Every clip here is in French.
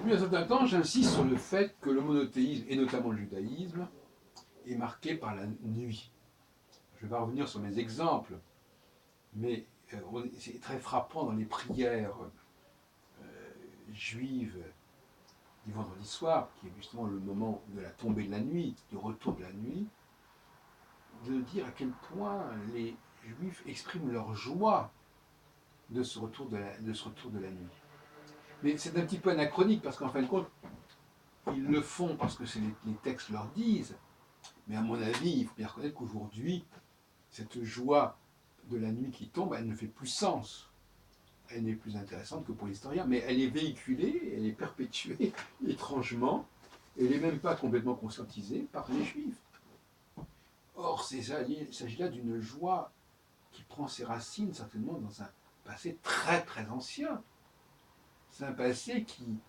Depuis un certain temps, j'insiste sur le fait que le monothéisme, et notamment le judaïsme, est marqué par la nuit. Je vais pas revenir sur mes exemples, mais c'est très frappant dans les prières juives du vendredi soir, qui est justement le moment de la tombée de la nuit, du retour de la nuit, de dire à quel point les juifs expriment leur joie de ce retour de la nuit. Mais c'est un petit peu anachronique, parce qu'en fin de compte, ils le font parce que les textes leur disent, mais à mon avis, il faut bien reconnaître qu'aujourd'hui, cette joie de la nuit qui tombe, elle ne fait plus sens. Elle n'est plus intéressante que pour l'historien, mais elle est véhiculée, elle est perpétuée étrangement, et elle n'est même pas complètement conscientisée par les juifs. Or, il s'agit là d'une joie qui prend ses racines certainement dans un passé très très ancien. C'est un passé qui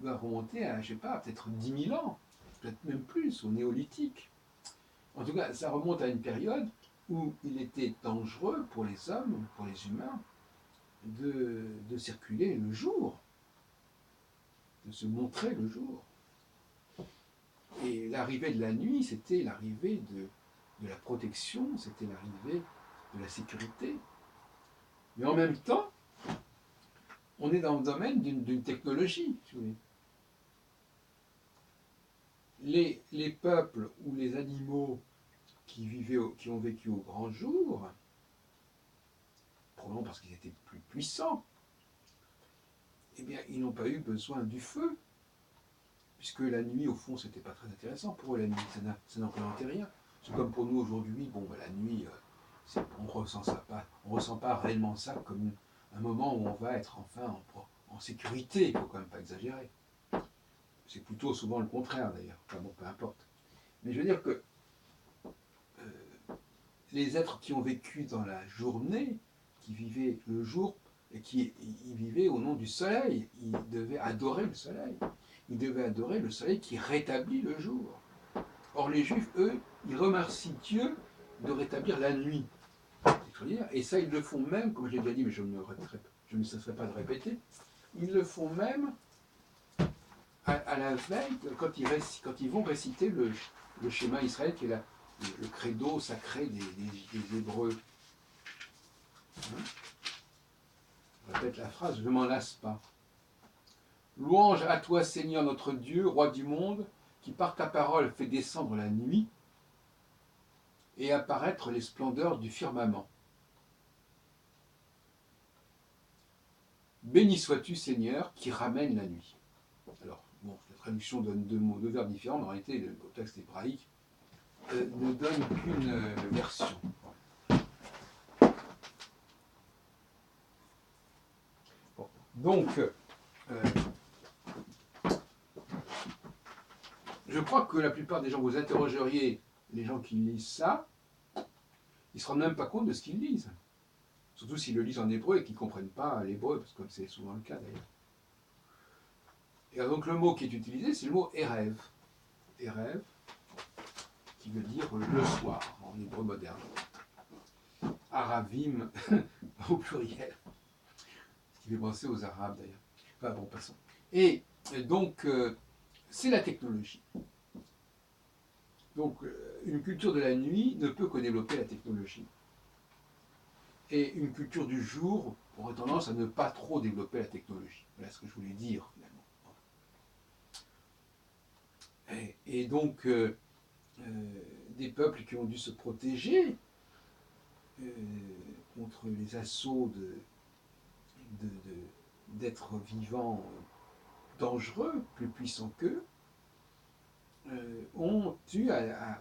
va remonter à, je sais pas, peut-être 10 000 ans, peut-être même plus, au néolithique. En tout cas, ça remonte à une période où il était dangereux pour les hommes, pour les humains, de circuler le jour, de se montrer le jour. Et l'arrivée de la nuit, c'était l'arrivée de la protection, c'était l'arrivée de la sécurité. Mais en même temps, on est dans le domaine d'une technologie. Si vous voulez. Les peuples ou les animaux qui ont vécu au grand jour, probablement parce qu'ils étaient plus puissants, eh bien, ils n'ont pas eu besoin du feu, puisque la nuit, au fond, c'était pas très intéressant pour eux, la nuit, ça n'empêchait rien. C'est comme pour nous aujourd'hui, bon, la nuit, on ne ressent pas réellement ça comme un moment où on va être enfin en sécurité, il ne faut quand même pas exagérer. C'est plutôt souvent le contraire d'ailleurs, enfin bon, peu importe. Mais je veux dire que les êtres qui ont vécu dans la journée, qui vivaient le jour, et qui ils vivaient au nom du soleil, ils devaient adorer le soleil. Ils devaient adorer le soleil qui rétablit le jour. Or les juifs, eux, ils remercient Dieu de rétablir la nuit. Et ça, ils le font même, comme je l'ai déjà dit, mais je ne cesserai pas de répéter, ils le font même à la veille, quand ils vont réciter le schéma Israël, qui est le credo sacré des Hébreux. Hein, je répète la phrase, je ne m'en lasse pas. Louange à toi, Seigneur notre Dieu, roi du monde, qui par ta parole fait descendre la nuit et apparaître les splendeurs du firmament. Béni sois-tu, Seigneur, qui ramène la nuit. Alors, bon, la traduction donne deux verbes différents, mais en réalité, le texte hébraïque ne donne qu'une version. Bon. Donc, je crois que la plupart des gens, vous interrogeriez les gens qui lisent ça, ils ne se rendent même pas compte de ce qu'ils lisent. Surtout s'ils le lisent en hébreu et qu'ils ne comprennent pas l'hébreu, parce que comme c'est souvent le cas d'ailleurs. Et donc le mot qui est utilisé, c'est le mot Erev. Erev, qui veut dire le soir, en hébreu moderne. Aravim, au pluriel. Ce qui fait penser aux Arabes d'ailleurs. Enfin bon, passons. Et donc, c'est la technologie. Donc, une culture de la nuit ne peut que développer la technologie. Et une culture du jour aurait tendance à ne pas trop développer la technologie. Voilà ce que je voulais dire finalement. Et donc, des peuples qui ont dû se protéger contre les assauts d'êtres vivants dangereux, plus puissants qu'eux, ont dû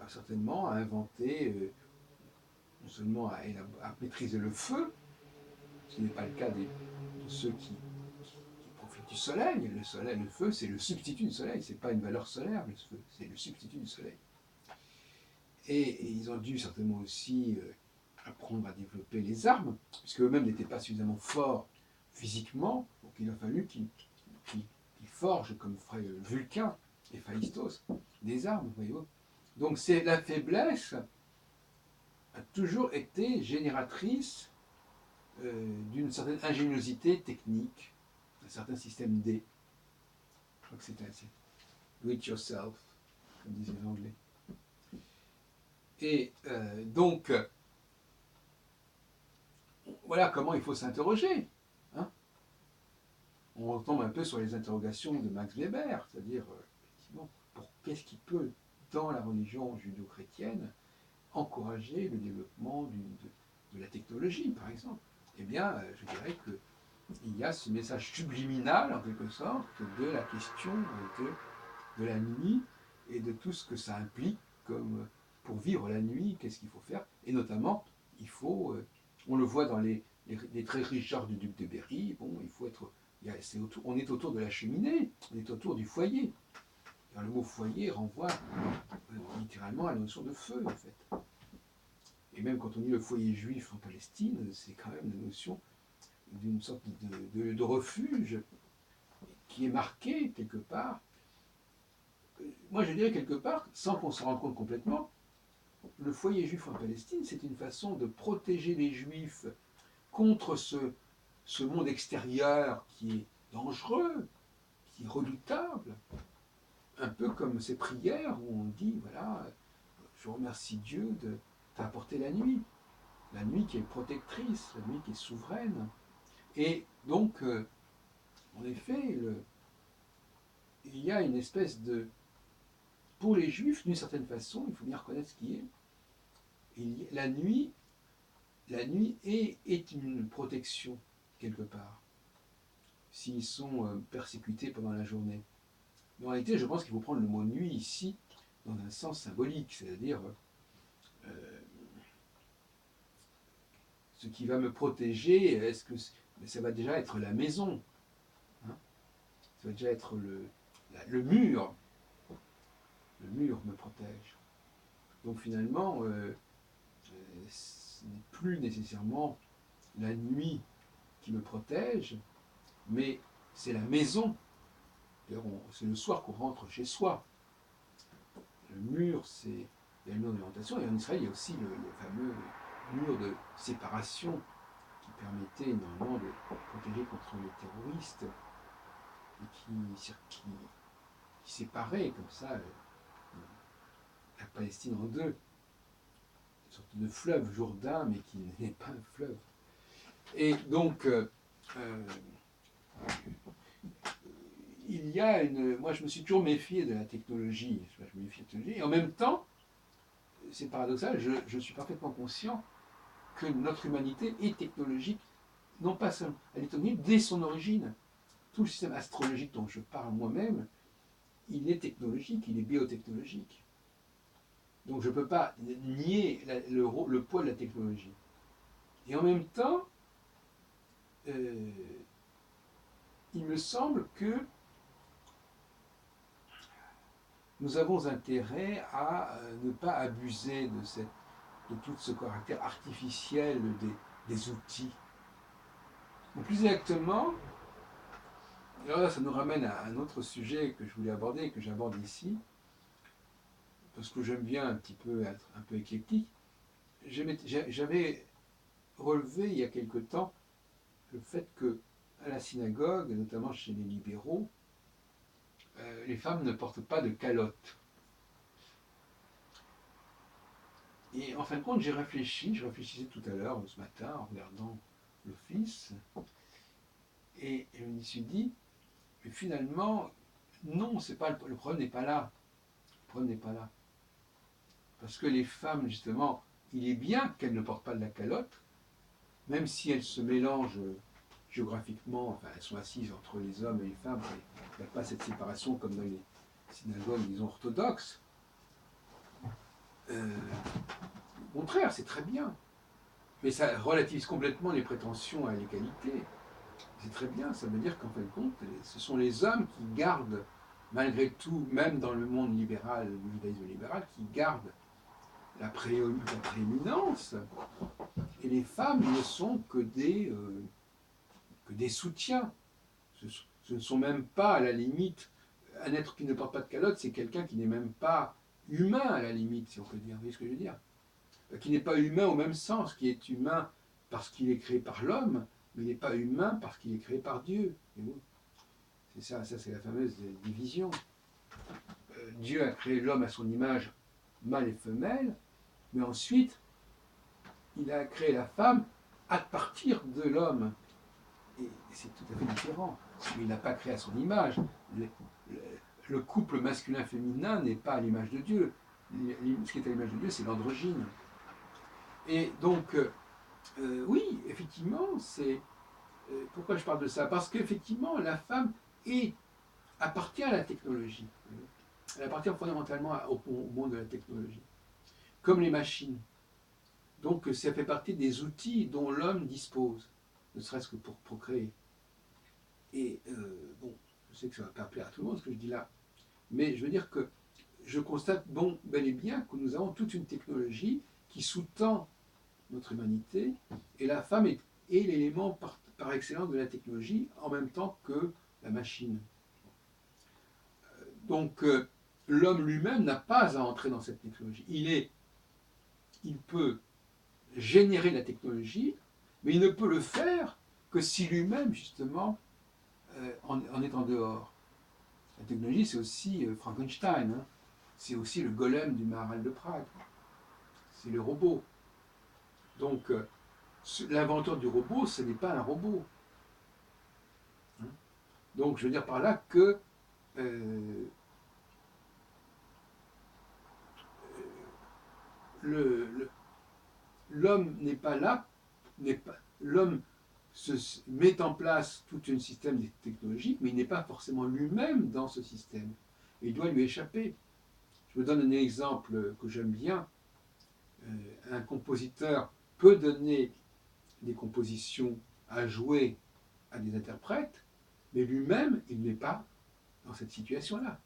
certainement à inventer, non seulement à maîtriser le feu, ce qui n'est pas le cas de ceux qui profitent du soleil. Le feu, c'est le substitut du soleil, c'est pas une valeur solaire, le feu, c'est le substitut du soleil. Et ils ont dû certainement aussi apprendre à développer les armes, puisque eux-mêmes n'étaient pas suffisamment forts physiquement, donc il a fallu qu'ils forgent, comme ferait Vulcain et Phaistos, des armes, voyez-vous. Donc la faiblesse a toujours été génératrice d'une certaine ingéniosité technique, d'un certain système D. crois que c'est do it yourself, comme disaient les Anglais. Et donc, voilà comment il faut s'interroger. Hein. On retombe un peu sur les interrogations de Max Weber, c'est-à-dire, effectivement, qu'est-ce qui peut, dans la religion judéo-chrétienne, encourager le développement de la technologie, par exemple? Eh bien, je dirais qu'il y a ce message subliminal, en quelque sorte, de la question de la nuit et de tout ce que ça implique comme pour vivre la nuit, qu'est-ce qu'il faut faire. Et notamment, il faut, on le voit dans les très riches genres du duc de Berry, bon, il faut être, on est autour de la cheminée, on est autour du foyer. Alors, le mot foyer renvoie littéralement à la notion de feu, en fait. Et même quand on dit le foyer juif en Palestine, c'est quand même la notion d'une sorte de refuge qui est marqué quelque part. Moi, je dirais quelque part, sans qu'on se rende compte complètement, le foyer juif en Palestine, c'est une façon de protéger les juifs contre ce monde extérieur qui est dangereux, qui est redoutable. Un peu comme ces prières où on dit, voilà, je remercie Dieu de t'apporter la nuit qui est protectrice, la nuit qui est souveraine. Et donc, en effet, il y a une espèce de... Pour les juifs, d'une certaine façon, il faut bien reconnaître ce qui est, la nuit est une protection, quelque part, s'ils sont persécutés pendant la journée. Mais en réalité, je pense qu'il faut prendre le mot nuit ici dans un sens symbolique, c'est-à-dire ce qui va me protéger, est-ce que ça va déjà être la maison, hein, ça va déjà être le mur. Le mur me protège. Donc finalement, ce n'est plus nécessairement la nuit qui me protège, mais c'est la maison. C'est le soir qu'on rentre chez soi. Le mur, il y a le mur d'orientation, et en Israël, il y a aussi le fameux mur de séparation qui permettait normalement de protéger contre les terroristes et qui séparait comme ça la Palestine en deux. Une sorte de fleuve Jourdain, mais qui n'est pas un fleuve. Et donc, il y a moi, je me suis toujours méfié de la technologie. Je me méfie de la technologie. Et en même temps, c'est paradoxal, je suis parfaitement conscient que notre humanité est technologique, non pas seulement, elle est technologique dès son origine. Tout le système astrologique dont je parle moi-même, il est technologique, il est biotechnologique. Donc je ne peux pas nier le poids de la technologie. Et en même temps, il me semble que nous avons intérêt à ne pas abuser de tout ce caractère artificiel des outils. Donc plus exactement, alors là, ça nous ramène à un autre sujet que je voulais aborder et que j'aborde ici, parce que j'aime bien un petit peu être un peu éclectique. J'avais relevé il y a quelque temps le fait que à la synagogue, notamment chez les libéraux, les femmes ne portent pas de calotte. Et en fin de compte, je réfléchissais tout à l'heure, ce matin, en regardant l'office, et je me suis dit, mais finalement, non, c'est pas le problème n'est pas là. Le problème n'est pas là. Parce que les femmes, justement, il est bien qu'elles ne portent pas de la calotte, même si elles se mélangent géographiquement, enfin elles sont assises entre les hommes et les femmes, il n'y a pas cette séparation comme dans les synagogues, disons, orthodoxes. Au contraire, c'est très bien. Mais ça relativise complètement les prétentions à l'égalité. C'est très bien, ça veut dire qu'en fin de compte, ce sont les hommes qui gardent, malgré tout, même dans le monde libéral, le judaïsme libéral, qui gardent la prééminence, et les femmes ne sont que des soutiens. Ce ne sont même pas, à la limite, un être qui ne porte pas de calotte, c'est quelqu'un qui n'est même pas humain, à la limite, si on peut dire. Vous voyez ce que je veux dire? Qui n'est pas humain au même sens, qui est humain parce qu'il est créé par l'homme, mais il n'est pas humain parce qu'il est créé par Dieu. C'est ça, c'est la fameuse division. Dieu a créé l'homme à son image, mâle et femelle, mais ensuite, il a créé la femme à partir de l'homme. Et c'est tout à fait différent. Il n'a pas créé à son image. Le couple masculin-féminin n'est pas à l'image de Dieu. Ce qui est à l'image de Dieu, c'est l'androgyne. Et donc, oui, effectivement, c'est... pourquoi je parle de ça? Parce qu'effectivement, la femme appartient à la technologie. Elle appartient fondamentalement au monde de la technologie. Comme les machines. Donc, ça fait partie des outils dont l'homme dispose, ne serait-ce que pour procréer. Et bon, je sais que ça ne va pas plaire à tout le monde ce que je dis là, mais je veux dire que je constate bel et bien que nous avons toute une technologie qui sous-tend notre humanité, et la femme est l'élément par excellence de la technologie en même temps que la machine. Donc l'homme lui-même n'a pas à entrer dans cette technologie. Il peut générer la technologie, mais il ne peut le faire que si lui-même, justement, en est en dehors. La technologie, c'est aussi Frankenstein, hein. C'est aussi le golem du Maharal de Prague. C'est le robot. Donc, l'inventeur du robot, ce n'est pas un robot. Hein. Donc, je veux dire par là que l'homme n'est pas là, l'homme met en place tout un système technologique, mais il n'est pas forcément lui-même dans ce système. Et il doit lui échapper. Je vous donne un exemple que j'aime bien. Un compositeur peut donner des compositions à jouer à des interprètes, mais lui-même, il n'est pas dans cette situation-là.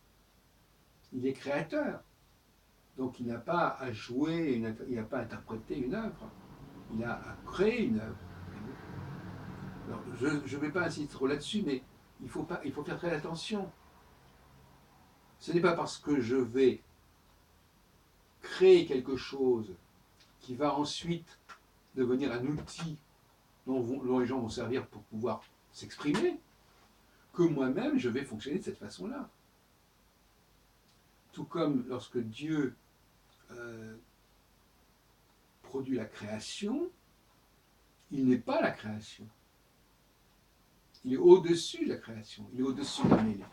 Il est créateur. Donc il n'a pas à jouer, il n'a pas à interpréter une œuvre. Il a à créer une œuvre. Alors, je ne vais pas insister trop là-dessus, mais il faut faire très attention. Ce n'est pas parce que je vais créer quelque chose qui va ensuite devenir un outil dont les gens vont servir pour pouvoir s'exprimer, que moi-même je vais fonctionner de cette façon-là. Tout comme lorsque Dieu produit la création, il n'est pas la création. Il est au-dessus de la création, il est au-dessus d'un élément.